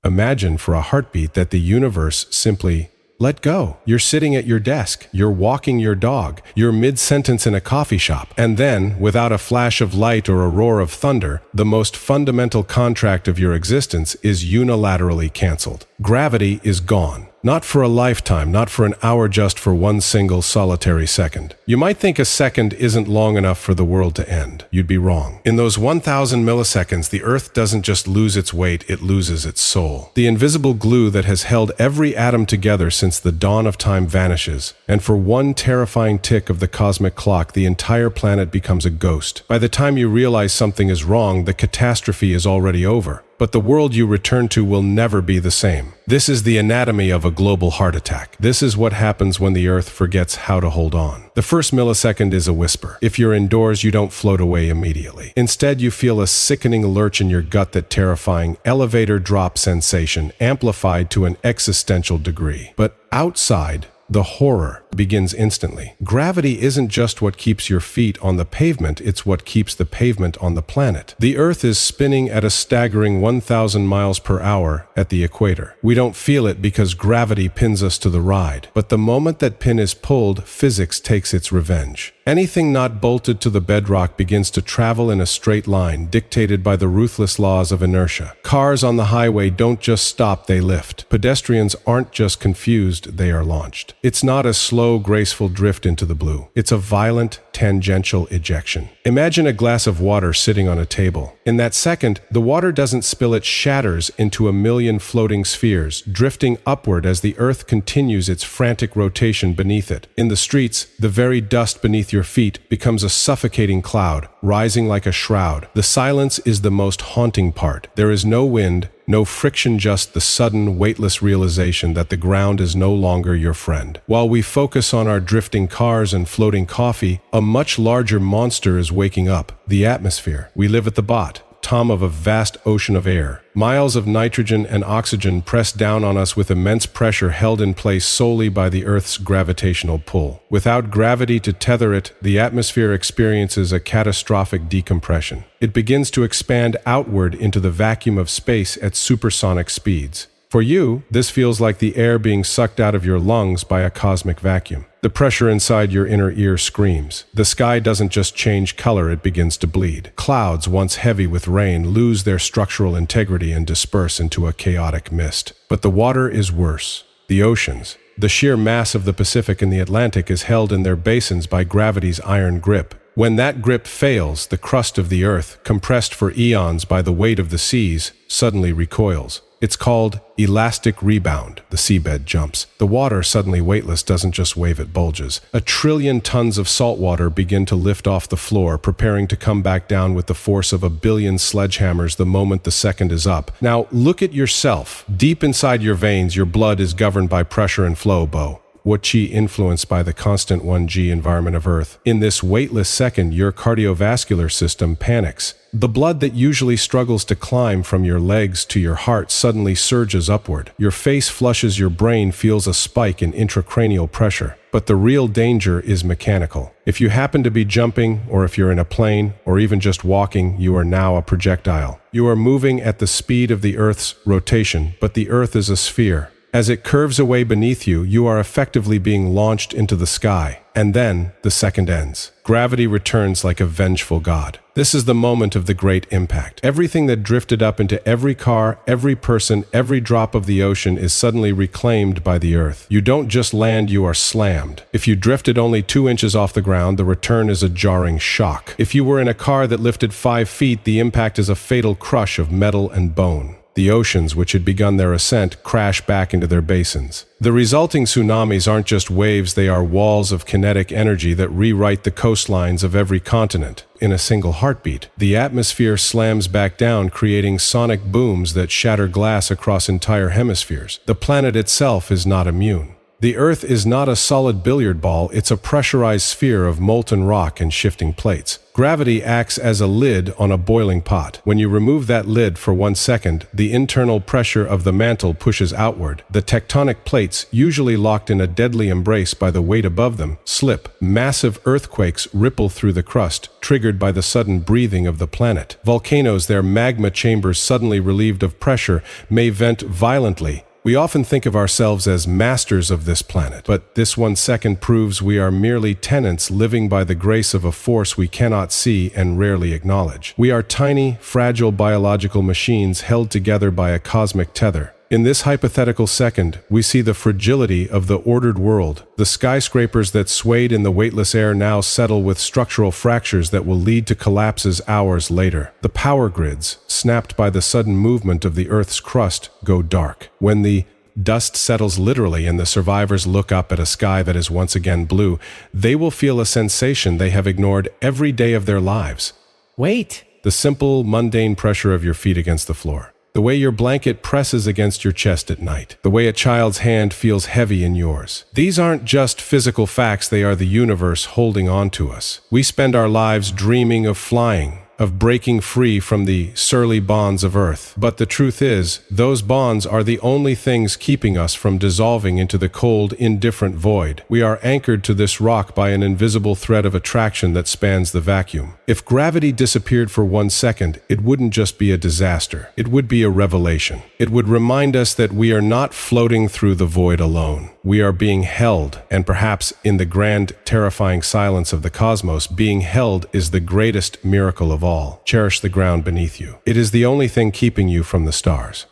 Imagine for a heartbeat that the universe simply let go. You're sitting at your desk, you're walking your dog, you're mid-sentence in a coffee shop, and then, without a flash of light or a roar of thunder, the most fundamental contract of your existence is unilaterally canceled. Gravity is gone. Not for a lifetime, not for an hour, just for one single solitary second. You might think a second isn't long enough for the world to end. You'd be wrong. In those 1,000 milliseconds, the Earth doesn't just lose its weight, it loses its soul. The invisible glue that has held every atom together since the dawn of time vanishes, and for one terrifying tick of the cosmic clock, the entire planet becomes a ghost. By the time you realize something is wrong, the catastrophe is already over. But the world you return to will never be the same. This is the anatomy of a global heart attack. This is what happens when the Earth forgets how to hold on. The first millisecond is a whisper. If you're indoors, you don't float away immediately. Instead, you feel a sickening lurch in your gut, that terrifying elevator drop sensation, amplified to an existential degree. But outside, the horror begins instantly. Gravity isn't just what keeps your feet on the pavement, it's what keeps the pavement on the planet. The Earth is spinning at a staggering 1,000 miles per hour at the equator. We don't feel it because gravity pins us to the ride. But the moment that pin is pulled, physics takes its revenge. Anything not bolted to the bedrock begins to travel in a straight line, dictated by the ruthless laws of inertia. Cars on the highway don't just stop, they lift. Pedestrians aren't just confused, they are launched. It's not a slow, graceful drift into the blue. It's a violent, tangential ejection. Imagine a glass of water sitting on a table. In that second, the water doesn't spill, it shatters into a million floating spheres, drifting upward as the Earth continues its frantic rotation beneath it. In the streets, the very dust beneath your feet becomes a suffocating cloud, rising like a shroud. The silence is the most haunting part. There is no wind, no friction, just the sudden, weightless realization that the ground is no longer your friend. While we focus on our drifting cars and floating coffee, a much larger monster is waking up: the atmosphere. We live at the bottom of a vast ocean of air. Miles of nitrogen and oxygen press down on us with immense pressure, held in place solely by the Earth's gravitational pull. Without gravity to tether it, the atmosphere experiences a catastrophic decompression. It begins to expand outward into the vacuum of space at supersonic speeds. For you, this feels like the air being sucked out of your lungs by a cosmic vacuum. The pressure inside your inner ear screams. The sky doesn't just change color, it begins to bleed. Clouds, once heavy with rain, lose their structural integrity and disperse into a chaotic mist. But the water is worse. The oceans, the sheer mass of the Pacific and the Atlantic, is held in their basins by gravity's iron grip. When that grip fails, the crust of the Earth, compressed for eons by the weight of the seas, suddenly recoils. It's called elastic rebound. The seabed jumps. The water, suddenly weightless, doesn't just wave, it bulges. 1 trillion tons of salt water begin to lift off the floor, preparing to come back down with the force of 1 billion sledgehammers the moment the second is up. Now, look at yourself. Deep inside your veins, your blood is governed by pressure and flow, what chi influenced by the constant 1G environment of Earth. In this weightless second, your cardiovascular system panics. The blood that usually struggles to climb from your legs to your heart suddenly surges upward. Your face flushes, your brain feels a spike in intracranial pressure. But the real danger is mechanical. If you happen to be jumping, or if you're in a plane, or even just walking, you are now a projectile. You are moving at the speed of the Earth's rotation, but the Earth is a sphere. As it curves away beneath you, you are effectively being launched into the sky. And then, the second ends. Gravity returns like a vengeful god. This is the moment of the great impact. Everything that drifted up into every car, every person, every drop of the ocean is suddenly reclaimed by the Earth. You don't just land, you are slammed. If you drifted only 2 inches off the ground, the return is a jarring shock. If you were in a car that lifted 5 feet, the impact is a fatal crush of metal and bone. The oceans, which had begun their ascent, crash back into their basins. The resulting tsunamis aren't just waves, they are walls of kinetic energy that rewrite the coastlines of every continent. In a single heartbeat, the atmosphere slams back down, creating sonic booms that shatter glass across entire hemispheres. The planet itself is not immune. The Earth is not a solid billiard ball, it's a pressurized sphere of molten rock and shifting plates. Gravity acts as a lid on a boiling pot. When you remove that lid for 1 second, the internal pressure of the mantle pushes outward. The tectonic plates, usually locked in a deadly embrace by the weight above them, slip. Massive earthquakes ripple through the crust, triggered by the sudden breathing of the planet. Volcanoes, their magma chambers suddenly relieved of pressure, may vent violently. We often think of ourselves as masters of this planet, but this 1 second proves we are merely tenants living by the grace of a force we cannot see and rarely acknowledge. We are tiny, fragile biological machines held together by a cosmic tether. In this hypothetical second, we see the fragility of the ordered world. The skyscrapers that swayed in the weightless air now settle with structural fractures that will lead to collapses hours later. The power grids, snapped by the sudden movement of the Earth's crust, go dark. When the dust settles literally and the survivors look up at a sky that is once again blue, they will feel a sensation they have ignored every day of their lives. Wait! The simple, mundane pressure of your feet against the floor. The way your blanket presses against your chest at night. The way a child's hand feels heavy in yours. These aren't just physical facts, they are the universe holding on to us. We spend our lives dreaming of flying, of breaking free from the surly bonds of Earth. But the truth is, those bonds are the only things keeping us from dissolving into the cold, indifferent void. We are anchored to this rock by an invisible thread of attraction that spans the vacuum. If gravity disappeared for 1 second, it wouldn't just be a disaster. It would be a revelation. It would remind us that we are not floating through the void alone. We are being held, and perhaps in the grand, terrifying silence of the cosmos, being held is the greatest miracle of all. Cherish the ground beneath you. It is the only thing keeping you from the stars.